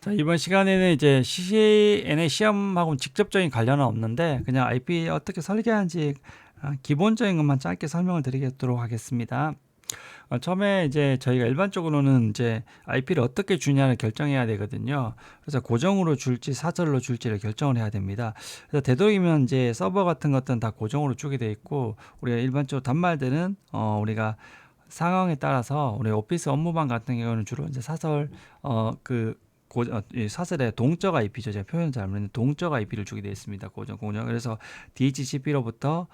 자, 이번 시간에는 이제 CCNA 시험하고는 직접적인 관련은 없는데 그냥 IP 어떻게 설계하는지 기본적인 것만 짧게 설명을 드리도록 하겠습니다. 처음에 이제 저희가 일반적으로는 이제 IP를 어떻게 주냐를 결정해야 되거든요. 그래서 고정으로 줄지 사설로 줄지를 결정을 해야 됩니다. 그래서 되도록이면 이제 서버 같은 것들은 다 고정으로 주게 돼 있고, 우리가 일반적으로 단말들은 우리가 상황에 따라서 우리 오피스 업무방 같은 경우는 주로 이제 사설 이 사설의 동적 IP죠. 제가 표현 잘 모르는데 동적 IP를 주게 되어 있습니다. 고정. 그래서 DHCP로부터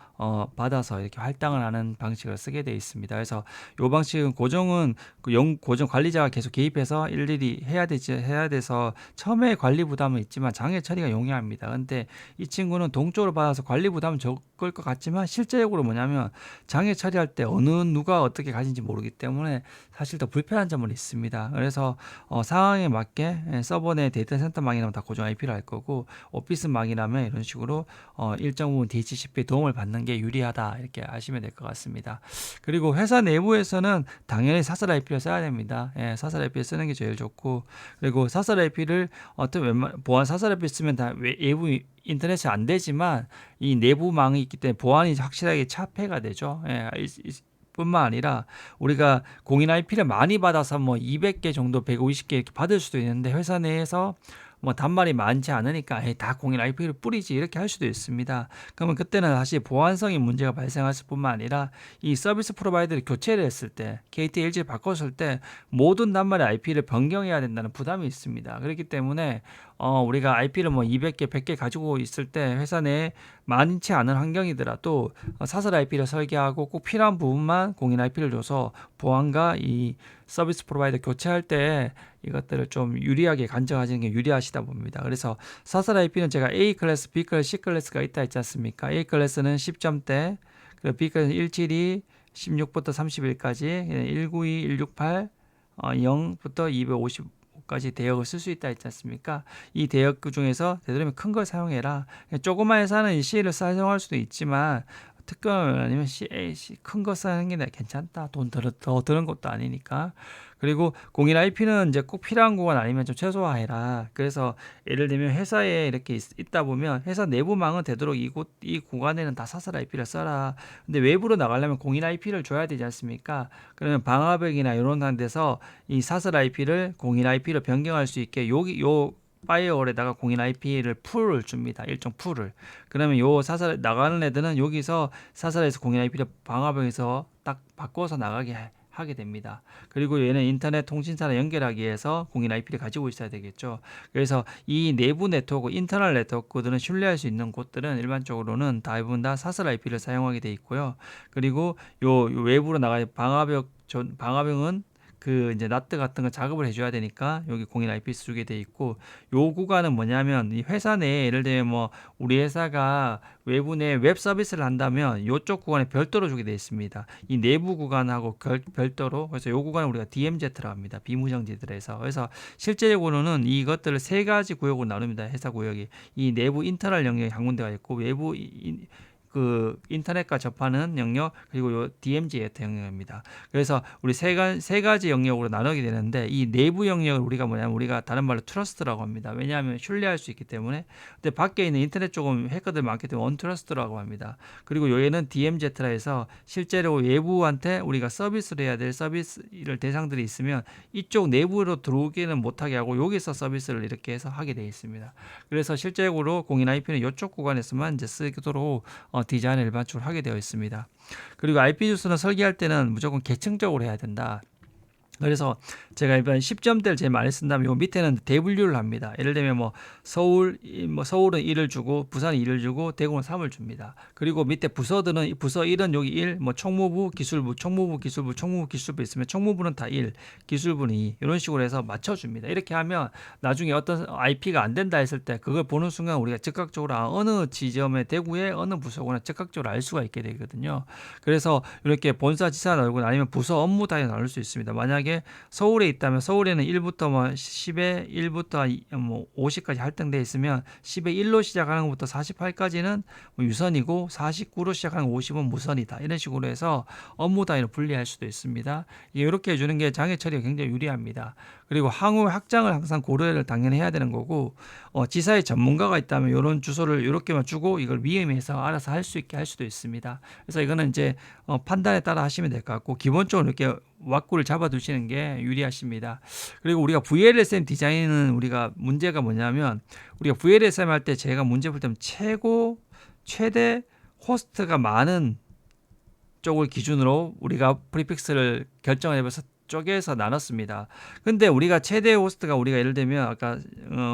받아서 이렇게 할당을 하는 방식을 쓰게 되어 있습니다. 그래서 이 방식은 고정은 고정 관리자가 계속 개입해서 일일이 해야 돼서 처음에 관리 부담은 있지만 장애 처리가 용이합니다. 근데 이 친구는 동적으로 받아서 관리 부담은 적을 것 같지만 실제적으로 뭐냐면 장애 처리할 때 누가 어떻게 가진지 모르기 때문에 사실 더 불편한 점은 있습니다. 그래서 상황에 맞게 서버 내 데이터 센터망이라면 다 고정 IP를 할 거고, 오피스망이라면 이런 식으로 일정 부분 DHCP의 도움을 받는 게 유리하다, 이렇게 아시면 될 것 같습니다. 그리고 회사 내부에서는 당연히 사설 IP를 써야 됩니다. 사설 IP를 쓰는 게 제일 좋고, 그리고 사설 IP를 보안 사설 IP 쓰면 다 외부 인터넷이 안 되지만 이 내부망이 있기 때문에 보안이 확실하게 차폐가 되죠. 뿐만 아니라 우리가 공인 IP를 많이 받아서 뭐 200개 정도 150개 이렇게 받을 수도 있는데, 회사 내에서 뭐 단말이 많지 않으니까 다 공인 IP를 뿌리지 이렇게 할 수도 있습니다. 그러면 그때는 다시 보안성의 문제가 발생했을 뿐만 아니라 이 서비스 프로바이더를 교체를 했을 때, KT, LG를 바꿨을 때 모든 단말의 IP를 변경해야 된다는 부담이 있습니다. 그렇기 때문에 우리가 IP를 뭐 200개, 100개 가지고 있을 때 회사 내에 많지 않은 환경이더라도 사설 IP를 설계하고 꼭 필요한 부분만 공인 IP를 줘서 보안과 이 서비스 프로바이더 교체할 때 이것들을 좀 유리하게 간접하시는 게 유리하시다 봅니다. 그래서 사설 IP는 제가 A 클래스, B 클래스, C 클래스가 있다 했지 않습니까? A 클래스는 10점대, 그리고 B 클래스는 172, 16부터 31까지, 192, 168, 0부터 255까지 대역을 쓸 수 있다 했지 않습니까? 이 대역 중에서 되도록이면 큰 걸 사용해라. 조그만 회사는 C를 사용할 수도 있지만 특권 아니면 큰 거 쓰는 게 괜찮다. 더 드는 것도 아니니까. 그리고 공인 IP는 이제 꼭 필요한 구간 아니면 좀 최소화해라. 그래서 예를 들면 회사에 이렇게 있다 보면 회사 내부망은 되도록 이 구간에는 다 사설 IP를 써라. 근데 외부로 나가려면 공인 IP를 줘야 되지 않습니까? 그러면 방화벽이나 이런 데서 이 사설 IP를 공인 IP로 변경할 수 있게 요 파이어월에다가 공인 IP를 풀을 줍니다. 일정 풀을. 그러면 요 사설 나가는 애들은 여기서 사설에서 공인 IP를 방화벽에서 딱 바꿔서 하게 됩니다. 그리고 얘는 인터넷 통신사랑 연결하기 위해서 공인 IP를 가지고 있어야 되겠죠. 그래서 이 내부 네트워크, 인터널 네트워크들은 신뢰할 수 있는 곳들은 일반적으로는 대부분 다 사설 IP를 사용하게 돼 있고요. 그리고 요 외부로 나가야 방화벽은 그 이제 나트 같은 거 작업을 해줘야 되니까 여기 공인 IP 주게 돼 있고, 요 구간은 뭐냐면 이 회사 내에 예를 들면 뭐 우리 회사가 외부 내 웹 서비스를 한다면 요쪽 구간에 별도로 주게 돼 있습니다. 이 내부 구간하고 별도로. 그래서 요 구간을 우리가 DMZ라고 합니다. 비무장지들에서. 그래서 실제적으로는 이것들을 세 가지 구역으로 나눕니다. 회사 구역이 이 내부 인터널 영역이 한 군데가 있고, 외부 그 인터넷과 접하는 영역, 그리고 요 DMZ 영역입니다. 그래서 우리 세 가지 영역으로 나누게 되는데, 이 내부 영역을 우리가 뭐냐면 우리가 다른 말로 트러스트라고 합니다. 왜냐하면 신뢰할 수 있기 때문에. 근데 밖에 있는 인터넷 쪽은 해커들 많기 때문에 원트러스트라고 합니다. 그리고 여기는 DMZ라 해서 실제로 외부한테 우리가 서비스를 해야 될 서비스를 대상들이 있으면 이쪽 내부로 들어오기는 못하게 하고 여기서 서비스를 이렇게 해서 하게 되어 있습니다. 그래서 실제적으로 공인 IP는 이쪽 구간에서만 이제 쓰도록 디자인을 일반적으로 하게 되어 있습니다. 그리고 IP 주소는 설계할 때는 무조건 계층적으로 해야 된다. 그래서 제가 이번 10점대를 제일 많이 쓴다면 요 밑에는 대분류를 합니다. 예를 들면 뭐 서울은 1을 주고 부산은 2를 주고 대구는 3을 줍니다. 그리고 밑에 부서들은 부서 1은 여기 1, 뭐 총무부, 기술부, 총무부, 기술부, 총무부, 기술부 있으면 총무부는 다 1, 기술부는 2 이런 식으로 해서 맞춰줍니다. 이렇게 하면 나중에 어떤 IP가 안 된다 했을 때 그걸 보는 순간 우리가 즉각적으로 어느 지점의 대구의 어느 부서구나 즉각적으로 알 수가 있게 되거든요. 그래서 이렇게 본사 지사 나누고 아니면 부서 업무 단위 나눌 수 있습니다. 만약에 만약에 서울에 있다면 서울에는 1부터 뭐 10에 1부터 뭐 50까지 할당되어 있으면 10에 1로 시작하는 것부터 48까지는 뭐 유선이고 49로 시작하는 50은 무선이다. 이런 식으로 해서 업무 단위로 분리할 수도 있습니다. 이렇게 해주는 게 장애 처리가 굉장히 유리합니다. 그리고 향후 확장을 항상 고려를 당연히 해야 되는 거고 지사의 전문가가 있다면 이런 주소를 이렇게만 주고 이걸 위임해서 알아서 할 수 있게 할 수도 있습니다. 그래서 이거는 이제 판단에 따라 하시면 될 것 같고 기본적으로 이렇게 왁구를 잡아두시는 게 유리하십니다. 그리고 우리가 VLSM 디자인은 우리가 문제가 뭐냐면 우리가 VLSM 할 때 제가 문제 볼 때는 최대 호스트가 많은 쪽을 기준으로 우리가 프리픽스를 결정을 해서 쪽에서 나눴습니다. 근데 우리가 최대 호스트가 우리가 예를 들면 아까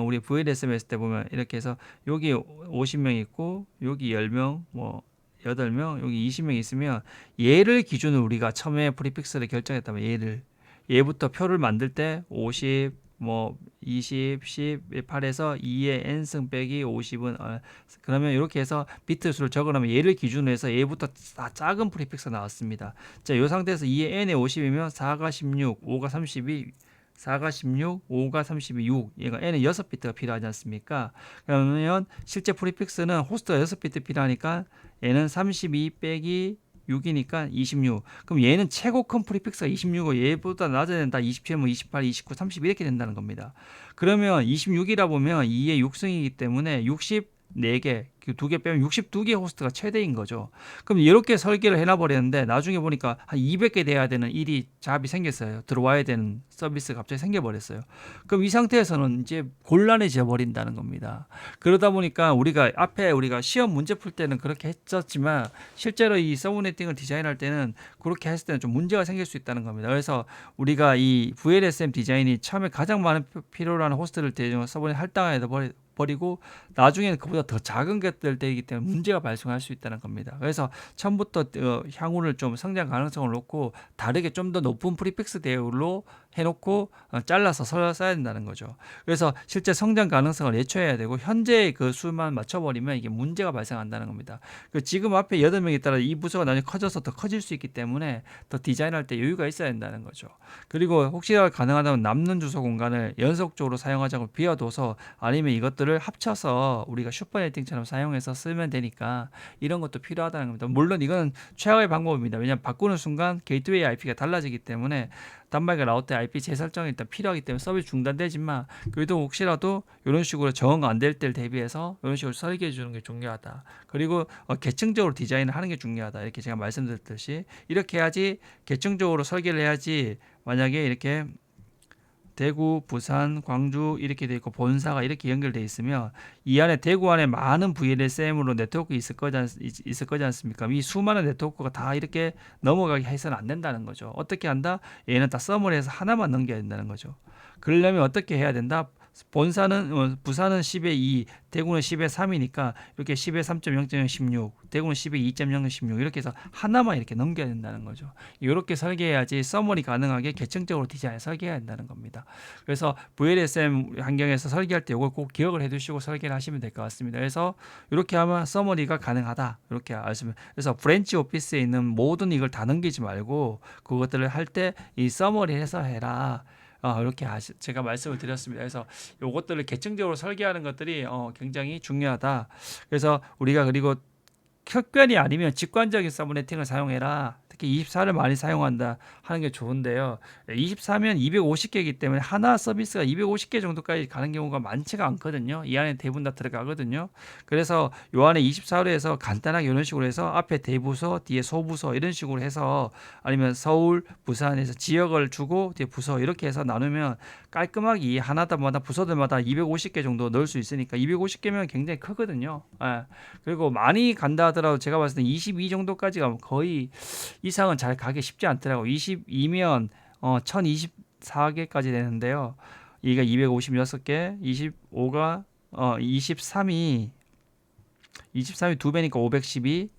우리 VLSM 했을 때 보면 이렇게 해서 여기 50명 있고 여기 10명 뭐 8명 여기 20명 있으면 얘를 기준으로 우리가 처음에 프리픽스를 결정했다면 얘부터 표를 만들 때 50, 뭐 20, 10, 8에서 2의 n승 빼기 50은 그러면 이렇게 해서 비트 수를 적어놓으면 얘를 기준으로 해서 얘부터 작은 프리픽스가 나왔습니다. 자, 이 상태에서 2의 n에 50이면 4가 16, 5가 32, 4가 16, 5가 32, 6. 얘가 n은 6비트가 필요하지 않습니까? 그러면 실제 프리픽스는 호스트가 6비트 필요하니까 얘는 32 빼기 6이니까 26. 그럼 얘는 최고 큰 프리픽스가 26이고 얘보다 낮아야 된다. 27, 뭐 28, 29, 30 이렇게 된다는 겁니다. 그러면 26이라 보면 2의 6승이기 때문에 64개, 그 2개 빼면 62개 호스트가 최대인 거죠. 그럼 이렇게 설계를 해놔버렸는데 나중에 보니까 한 200개 돼야 되는 일이 잡이 생겼어요. 들어와야 되는 서비스가 갑자기 생겨버렸어요. 그럼 이 상태에서는 이제 곤란해져 버린다는 겁니다. 그러다 보니까 우리가 앞에 우리가 시험 문제 풀 때는 그렇게 했었지만 실제로 이 서브네팅을 디자인할 때는 그렇게 했을 때는 좀 문제가 생길 수 있다는 겁니다. 그래서 우리가 이 VLSM 디자인이 처음에 가장 많은 필요로 하는 호스트를 서브넷 할당해서 버리고 나중에는 그보다 더 작은 것들 되기 때문에 문제가 발생할 수 있다는 겁니다. 그래서 처음부터 향후를 좀 성장 가능성을 놓고 다르게 좀 더 높은 프리픽스 대우로 해놓고 잘라서 써야 된다는 거죠. 그래서 실제 성장 가능성을 예초해야 되고 현재의 그 수만 맞춰버리면 이게 문제가 발생한다는 겁니다. 지금 앞에 8명에 따라 이 부서가 나중에 커져서 더 커질 수 있기 때문에 더 디자인할 때 여유가 있어야 된다는 거죠. 그리고 혹시나 가능하다면 남는 주소 공간을 연속적으로 사용하자고 비워둬서 아니면 이것들을 합쳐서 우리가 슈퍼네팅처럼 사용해서 쓰면 되니까 이런 것도 필요하다는 겁니다. 물론 이건 최악의 방법입니다. 왜냐하면 바꾸는 순간 게이트웨이 IP가 달라지기 때문에 단말기가 라우터 IP 재설정이 일단 필요하기 때문에 서비스 중단되지만 그래도 혹시라도 이런 식으로 정화가 안 될 때를 대비해서 이런 식으로 설계해 주는 게 중요하다. 그리고 계층적으로 디자인을 하는 게 중요하다. 이렇게 제가 말씀드렸듯이 이렇게 해야지 계층적으로 설계를 해야지 만약에 이렇게 대구, 부산, 광주 이렇게 돼 있고 본사가 이렇게 연결돼 있으면 이 안에 대구 안에 많은 VLSM으로 네트워크 있을 거지 않습니까? 이 수많은 네트워크가 다 이렇게 넘어가게 해서는 안 된다는 거죠. 어떻게 한다? 얘는 다 서머리에서 하나만 넘겨야 된다는 거죠. 그러려면 어떻게 해야 된다? 본사는 부산은 10에 2, 대구는 10에 3이니까 이렇게 10에 3.0.0 16, 대구는 10에 2.0 16 이렇게 해서 하나만 이렇게 넘겨야 된다는 거죠. 이렇게 설계해야지 서머리 가능하게 계층적으로 디자인 설계해야 된다는 겁니다. 그래서 VLSM 환경에서 설계할 때 이걸 꼭 기억을 해두시고 설계를 하시면 될 것 같습니다. 그래서 이렇게 하면 서머리가 가능하다 이렇게 아시면 그래서 브랜치 오피스에 있는 모든 이걸 다 넘기지 말고 그것들을 할 때 이 서머리해서 해라. 이렇게 제가 말씀을 드렸습니다. 그래서 이것들을 계층적으로 설계하는 것들이 굉장히 중요하다. 그래서 우리가 그리고 특별히 아니면 직관적인 서브네팅을 사용해라. 특히 24를 많이 사용한다 하는 게 좋은데요. 24면 250개이기 때문에 하나 서비스가 250개 정도까지 가는 경우가 많지가 않거든요. 이 안에 대부분 다 들어가거든요. 그래서 요 안에 24로 해서 간단하게 이런 식으로 해서 앞에 대부서, 뒤에 소부서 이런 식으로 해서 아니면 서울, 부산에서 지역을 주고 뒤에 부서 이렇게 해서 나누면 깔끔하게 이 하나마다 부서들마다 250개 정도 넣을 수 있으니까 250개면 굉장히 크거든요. 그리고 많이 간다 하더라도 제가 봤을 때 22 정도까지가 거의 이상은 잘 가기 쉽지 않더라고. 22면 1024개까지 되는데요. 이가 256개, 25가 23이 2배니까 512,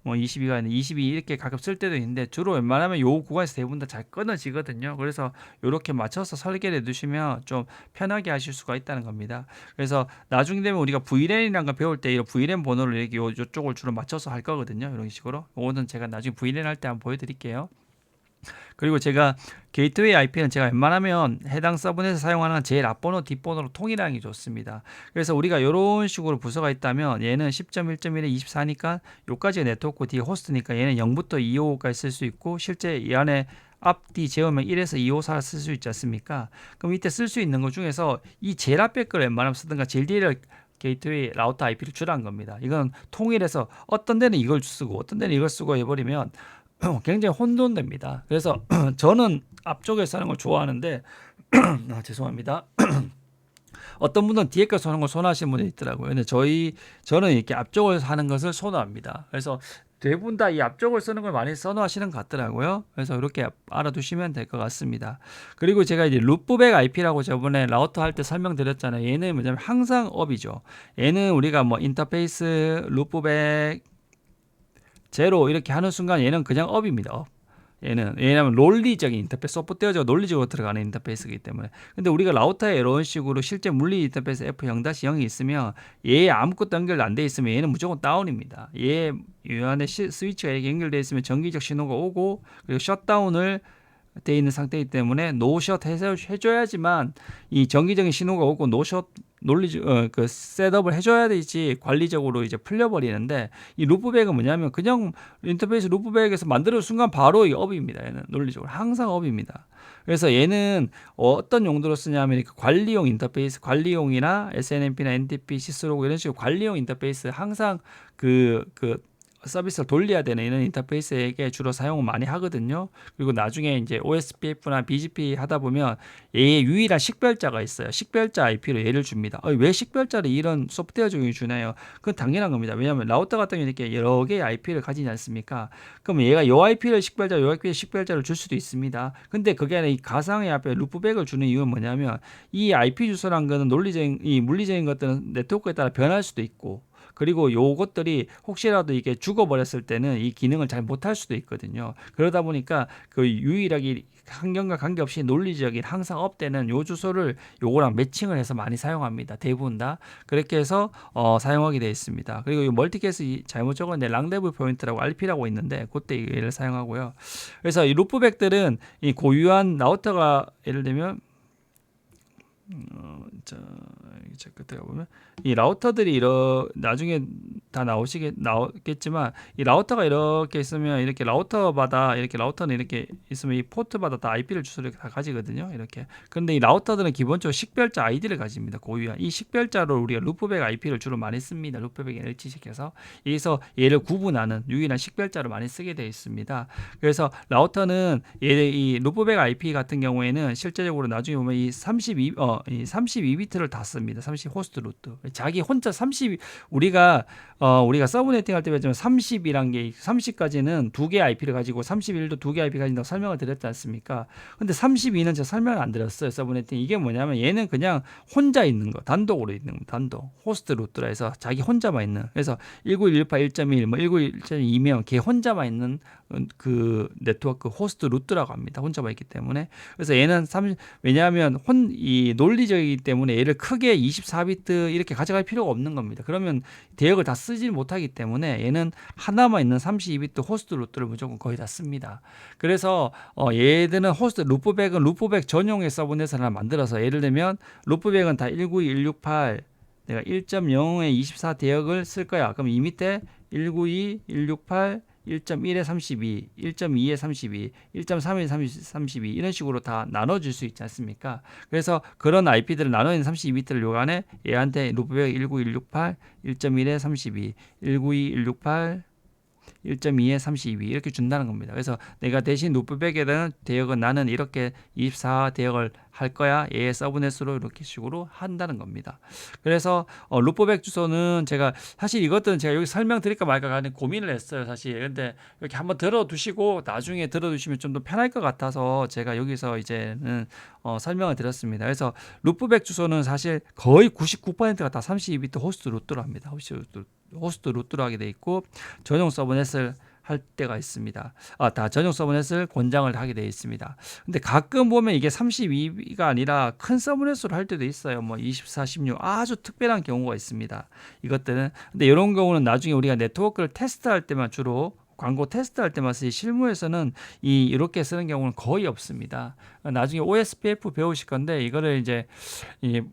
뭐 22가 있는데 22 이렇게 가끔 쓸 때도 있는데 주로 웬만하면 요 구간에서 대부분 다 잘 끊어지거든요. 그래서 이렇게 맞춰서 설계를 해두시면 좀 편하게 하실 수가 있다는 겁니다. 그래서 나중에 되면 우리가 VLAN이라는 걸 배울 때 이 VLAN 번호를 이렇게 요쪽을 주로 맞춰서 할 거거든요. 이런 식으로. 이거는 제가 나중에 VLAN 할 때 한번 보여드릴게요. 그리고 제가 게이트웨이 IP는 제가 웬만하면 해당 서브넷에 사용하는 제일 앞번호 뒷번호로 통일하는 게 좋습니다. 그래서 우리가 이런 식으로 부서가 있다면 얘는 10.1.1에 24니까 요까지가 네트워크 뒤에 호스트니까 얘는 0부터 255까지 쓸 수 있고, 실제 이 안에 앞뒤 재우면 1에서 254를 쓸 수 있지 않습니까? 그럼 이때 쓸 수 있는 것 중에서 이 제일 앞에 걸 웬만하면 쓰든가 제일 뒤에 게이트웨이 라우터 IP를 주라는 겁니다. 이건 통일해서 어떤 데는 이걸 쓰고 어떤 데는 이걸 쓰고 해버리면 굉장히 혼돈됩니다. 그래서 저는 앞쪽에 사는 걸 좋아하는데 죄송합니다. 어떤 분은 뒤에 거 쏘는 걸 선호하시는 분이 있더라고요. 근데 저는 이렇게 앞쪽을 사는 것을 선호합니다. 그래서 대부분 다 이 앞쪽을 쓰는 걸 많이 선호하시는 것 같더라고요. 그래서 이렇게 알아두시면 될 것 같습니다. 그리고 제가 이제 루프백 IP라고 저번에 라우터 할 때 설명드렸잖아요. 얘는 뭐냐면 항상 업이죠. 얘는 우리가 뭐 인터페이스 루프백 제로 이렇게 하는 순간 얘는 그냥 업입니다. 업. 얘는 왜냐하면 논리적인 인터페이스, 소프트웨어적으로 논리적으로 들어가는 인터페이스이기 때문에. 근데 우리가 라우터에 이런 식으로 실제 물리 인터페이스 F0-0이 있으면 얘에 아무것도 연결 안 돼 있으면 얘는 무조건 다운입니다. 얘 안에 스위치가 이렇게 연결돼 있으면 정기적 신호가 오고, 그리고 셧다운을 돼 있는 상태이기 때문에 노샷 해줘야지만 이 정기적인 신호가 오고 노샷 그 셋업을 해줘야 되지 관리적으로 이제 풀려버리는데, 이 루프백은 뭐냐면 그냥 인터페이스 루프백에서 만드는 순간 바로 이 업입니다. 얘는 논리적으로 항상 업입니다. 그래서 얘는 어떤 용도로 쓰냐면 관리용 인터페이스, 관리용이나 SNMP나 NTP, 시스로그 이런 식으로 관리용 인터페이스 항상 그 서비스를 돌려야 되는 이런 인터페이스에게 주로 사용을 많이 하거든요. 그리고 나중에 이제 OSPF나 BGP 하다 보면 얘의 유일한 식별자가 있어요. 식별자 IP로 얘를 줍니다. 왜 식별자를 이런 소프트웨어 적용이 주나요? 그건 당연한 겁니다. 왜냐하면 라우터 같은 경우는 이렇게 여러 개의 IP를 가지지 않습니까? 그럼 얘가 요 IP를 식별자, 요 IP를 식별자를 줄 수도 있습니다. 근데 그게 아니라 이 가상의 앞에 루프백을 주는 이유는 뭐냐면 이 IP 주소란 거는 논리적인, 이 물리적인 것들은 네트워크에 따라 변할 수도 있고, 그리고 요것들이 혹시라도 이게 죽어버렸을 때는 이 기능을 잘 못할 수도 있거든요. 그러다 보니까 그 유일하게 환경과 관계없이 논리적인 항상 업되는 요 주소를 요거랑 매칭을 해서 많이 사용합니다. 대부분 다 그렇게 해서 사용하게 되어 있습니다. 그리고 이 멀티캐스 잘못 적었는데 랑데브 포인트라고 RP라고 있는데 그때 얘를 사용하고요. 그래서 이 루프백들은 이 고유한 라우터가 예를 들면 자 끝에 보면 이 라우터들이 나중에 다 나오겠지만, 이 라우터가 이렇게 있으면 이렇게 라우터마다 이렇게 라우터는 이렇게 있으면 이 포트마다 다 IP를 주소를 다 가지거든요. 이렇게. 그런데 이 라우터들은 기본적으로 식별자 아이디를 가집니다. 고유한 이 식별자로 우리가 루프백 IP를 주로 많이 씁니다. 루프백에 일치시켜서 여기서 얘를 구분하는 유일한 식별자로 많이 쓰게 되어 있습니다. 그래서 라우터는 이 루프백 IP 같은 경우에는 실제적으로 나중에 보면 이 32비트를 다 씁니다. 30 호스트 루트. 자기 혼자 30 우리가 서브네팅 할 때 배우면 30이란 게 30까지는 두 개 IP를 가지고 31도 두 개 IP 가진다고 설명을 드렸지 않습니까? 근데 32는 제가 설명을 안 드렸어요. 서브네팅. 이게 뭐냐면 얘는 그냥 혼자 있는 거, 단독으로 있는 거, 단독. 호스트 루트라 해서 자기 혼자만 있는. 그래서 191.1.1, 뭐 191.2면 걔 혼자만 있는 그 네트워크 호스트 루트라고 합니다. 혼자만 있기 때문에. 그래서 얘는 왜냐하면 이 논리적이기 때문에 얘를 크게 24비트 이렇게 가져갈 필요가 없는 겁니다. 그러면 대역을 다 쓰지 못하기 때문에 얘는 하나만 있는 32비트 호스트 루트를 무조건 거의 다 씁니다. 그래서 얘들은 호스트 루프백은 루프백 전용의 서브넷을 하나 만들어서, 예를 들면 루프백은 다 192.168 내가 1.0에 24 대역을 쓸 거야. 그럼 이 밑에 192, 168 1.1에 32, 1.2에 32, 1.3에 32 이런 식으로 다 나눠줄 수 있지 않습니까? 그래서 그런 IP들을 나눠있는 32비트를 요간에 얘한테 루프백 19168, 1.1에 32, 192.168 1.2에 32 이렇게 준다는 겁니다. 그래서 내가 대신 루프백에 대한 대역은 나는 이렇게 24 대역을 할 거야. 얘의 서브넷으로 이렇게 식으로 한다는 겁니다. 그래서 루프백 주소는 제가 사실 이것들은 제가 여기 설명드릴까 말까 하는 고민을 했어요. 사실. 근데 이렇게 한번 들어두시고 나중에 들어두시면 좀 더 편할 것 같아서 제가 여기서 이제는 설명을 드렸습니다. 그래서 루프백 주소는 사실 거의 99%가 다 32비트 호스트 루트로 합니다. 호스트 루트로 하게 돼 있고 전용 서브넷을 할 때가 있습니다. 다 전용 서브넷을 권장을 하게 되어 있습니다. 근데 가끔 보면 이게 32가 아니라 큰 서브넷으로 할 때도 있어요. 뭐 24, 16 아주 특별한 경우가 있습니다. 이것들은. 근데 이런 경우는 나중에 우리가 네트워크를 테스트할 때만 주로 광고 테스트할 때만 쓰지 실무에서는 이렇게 쓰는 경우는 거의 없습니다. 나중에 OSPF 배우실 건데 이거를 이제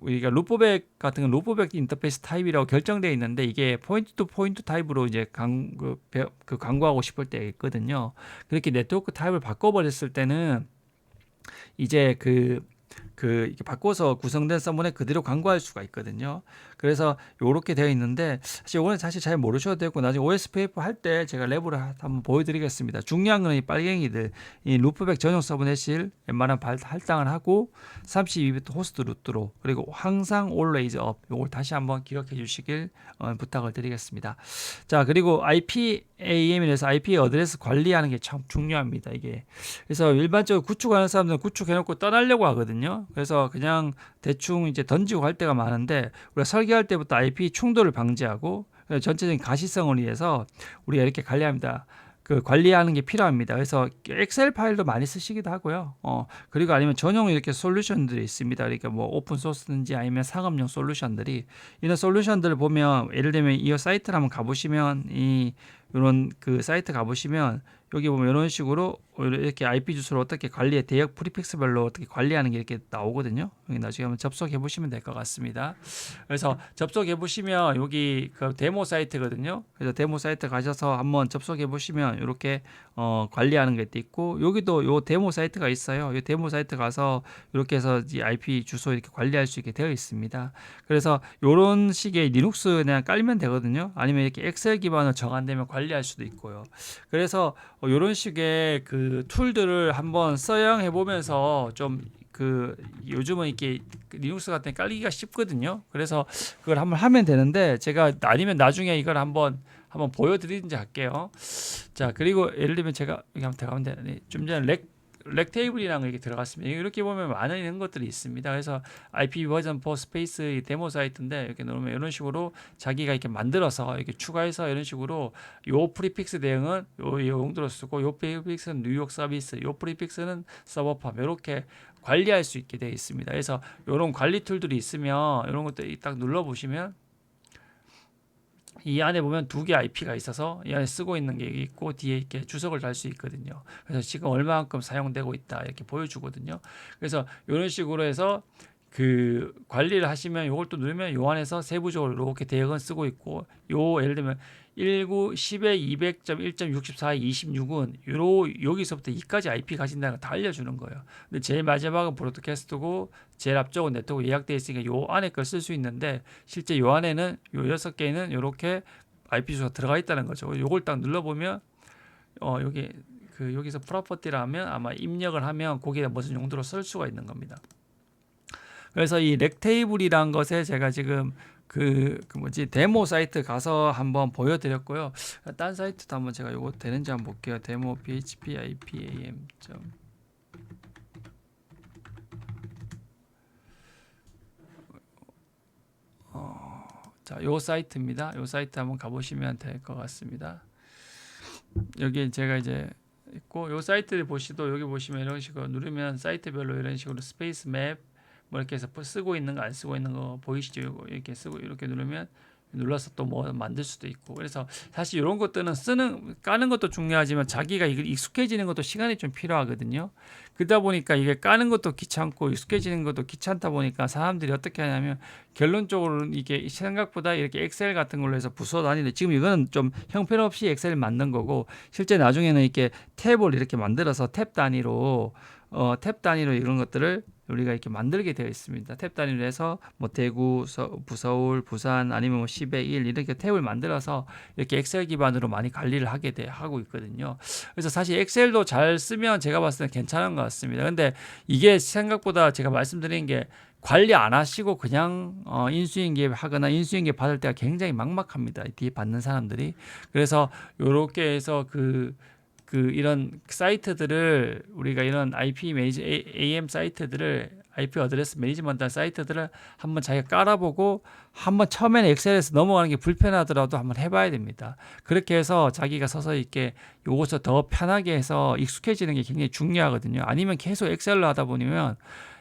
우리가 루프백 같은 건 루프백 인터페이스 타입이라고 결정되어 있는데 이게 포인트 투 포인트 타입으로 이제 광고하고 싶을 때 있거든요. 그렇게 네트워크 타입을 바꿔버렸을 때는 이제 이렇게 바꿔서 구성된 서문에 그대로 광고할 수가 있거든요. 그래서 이렇게 되어 있는데 사실 이거는 사실 잘 모르셔도 되고 나중에 OSPF 할 때 제가 랩으로 한번 보여드리겠습니다. 중요한 건 이 빨갱이들 이 루프백 전용 서브넷을 웬만하면 할당을 하고 32비트 호스트 루트로 그리고 항상 always up 이걸 다시 한번 기억해 주시길 부탁을 드리겠습니다. 자 그리고 IPAM이라서 IP 어드레스 관리하는 게 참 중요합니다. 이게 그래서 일반적으로 구축하는 사람들은 구축해놓고 떠나려고 하거든요. 그래서 그냥 대충 이제 던지고 할 때가 많은데 우리가 설계할 때부터 IP 충돌을 방지하고 전체적인 가시성을 위해서 우리가 이렇게 관리합니다. 관리하는 게 필요합니다. 그래서 엑셀 파일도 많이 쓰시기도 하고요. 그리고 아니면 전용 이렇게 솔루션들이 있습니다. 그러니까 뭐 오픈 소스든지 아니면 상업용 솔루션들이 이런 솔루션들을 보면 예를 들면 이 사이트를 한번 가보시면 이런 사이트 가보시면 여기 보면 이런 식으로 이렇게 IP 주소를 어떻게 관리해 대역 프리픽스별로 어떻게 관리하는 게 이렇게 나오거든요. 여기 나중에 한번 접속해 보시면 될 것 같습니다. 그래서 접속해 보시면 여기 데모 사이트거든요. 그래서 데모 사이트 가셔서 한번 접속해 보시면 이렇게 관리하는 게 있고 여기도 요 데모 사이트가 있어요. 이 데모 사이트 가서 이렇게 해서 이 IP 주소 이렇게 관리할 수 있게 되어 있습니다. 그래서 이런 식의 리눅스 그냥 깔면 되거든요. 아니면 이렇게 엑셀 기반으로 정한되면 관리할 수도 있고요. 그래서 이런 식의 툴들을 한번 사용해 보면서 좀 요즘은 이렇게 리눅스 같은 게 깔리기가 쉽거든요. 그래서 그걸 한번 하면 되는데 제가 아니면 나중에 이걸 한번 보여드리든지 할게요. 자 그리고 예를 들면 제가 여기 한번 들어가면 되는데 좀 전에 렉 테이블이라는 거 이렇게 들어갔습니다. 이렇게 보면 많은 이런 것들이 있습니다. 그래서 IP 버전 4 스페이스 데모 사이트인데 이렇게 놓으면 이런 식으로 자기가 이렇게 만들어서 이렇게 추가해서 이런 식으로 요 프리픽스 대응은 요 용도로 쓰고 요 프리픽스는 뉴욕 서비스, 요 프리픽스는 서버팜 이렇게 관리할 수 있게 되어 있습니다. 그래서 이런 관리 툴들이 있으면 이런 것들 딱 눌러 보시면 이 안에 보면 두 개 IP가 있어서 이 안에 쓰고 있는 게 있고 뒤에 이렇게 주석을 달 수 있거든요. 그래서 지금 얼마만큼 사용되고 있다 이렇게 보여주거든요. 그래서 이런 식으로 해서 관리를 하시면 이걸 또 누르면 요 안에서 세부적으로 이렇게 대응은 쓰고 있고 요 예를 들면 19, 10에 200.1.64, 26은 여기서부터 2까지 IP 가진다는 걸 다 알려주는 거예요. 근데 제일 마지막은 브로드캐스트고 제일 앞쪽은 네트워크 예약되어 있으니까 요 안에 걸 쓸 수 있는데 실제 요 안에는 요 6개는 이렇게 IP 주소가 들어가 있다는 거죠. 요걸 딱 눌러보면 여기서 프로퍼티를 하면 아마 입력을 하면 거기에 무슨 용도로 쓸 수가 있는 겁니다. 그래서 이 렉테이블이란 것에 제가 지금 데모 사이트 가서 한번 보여드렸고요. 딴 사이트도 한번 제가 요거 되는지 한번 볼게요. 데모 php ipam. 자, 요 사이트입니다. 요 사이트 한번 가보시면 될 것 같습니다. 여기 제가 이제 있고 요 사이트를 보시도 여기 보시면 이런 식으로 누르면 사이트별로 이런 식으로 스페이스 맵 뭐 이렇게 해서 쓰고 있는 거 안 쓰고 있는 거 보이시죠? 이렇게 쓰고 이렇게 누르면 눌러서 또 뭐 만들 수도 있고 그래서 사실 이런 것들은 까는 것도 중요하지만 자기가 이걸 익숙해지는 것도 시간이 좀 필요하거든요. 그러다 보니까 이게 까는 것도 귀찮고 익숙해지는 것도 귀찮다 보니까 사람들이 어떻게 하냐면 결론적으로 이게 생각보다 이렇게 엑셀 같은 걸로 해서 부서 다니는데 지금 이거는 좀 형편없이 엑셀을 만든 거고 실제 나중에는 이렇게 탭을 이렇게 만들어서 탭 단위로 이런 것들을 우리가 이렇게 만들게 되어 있습니다. 탭 단위로 해서 뭐 대구, 서울, 부산 아니면 뭐 10에 1 이렇게 탭을 만들어서 이렇게 엑셀 기반으로 많이 관리를 하고 있거든요. 그래서 사실 엑셀도 잘 쓰면 제가 봤을 때 괜찮은 것 같습니다. 근데 이게 생각보다 제가 말씀드린 게 관리 안 하시고 그냥 인수인계 하거나 인수인계 받을 때가 굉장히 막막합니다. 뒤에 받는 사람들이. 그래서 요렇게 해서 이런 사이트들을 우리가 이런 AM 사이트들을 IP 어드레스 매니지먼트 사이트들을 한번 자기가 깔아보고 한번 처음에는 엑셀에서 넘어가는 게 불편하더라도 한번 해봐야 됩니다. 그렇게 해서 자기가 서서히 이렇게 요것을 더 편하게 해서 익숙해지는 게 굉장히 중요하거든요. 아니면 계속 엑셀로 하다 보면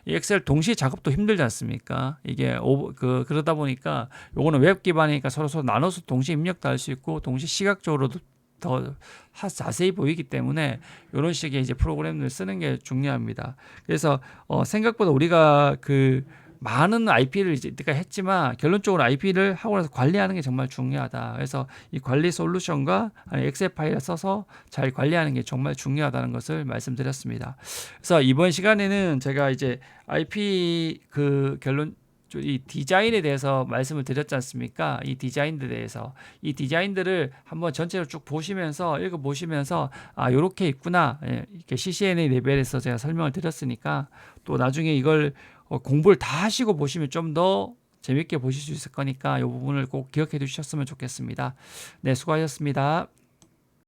이 엑셀 동시에 작업도 힘들지 않습니까? 이게 그러다 보니까 요거는 웹 기반이니까 서로 나눠서 동시에 입력도 할 수 있고 동시에 시각적으로도 더 자세히 보이기 때문에 이런 식의 이제 프로그램을 쓰는 게 중요합니다. 그래서 생각보다 우리가 그 많은 IP를 이제 했지만 결론적으로 IP를 하고 나서 관리하는 게 정말 중요하다. 그래서 이 관리 솔루션과 엑셀 파일을 써서 잘 관리하는 게 정말 중요하다는 것을 말씀드렸습니다. 그래서 이번 시간에는 제가 이제 IP 그 이 디자인에 대해서 말씀을 드렸지 않습니까? 이 디자인들에 대해서 이 디자인들을 한번 전체로 쭉 보시면서 읽어 보시면서 요렇게 있구나. 예, 이렇게 CCNA 레벨에서 제가 설명을 드렸으니까 또 나중에 이걸 공부를 다 하시고 보시면 좀 더 재밌게 보실 수 있을 거니까 이 부분을 꼭 기억해 두셨으면 좋겠습니다. 네, 수고하셨습니다.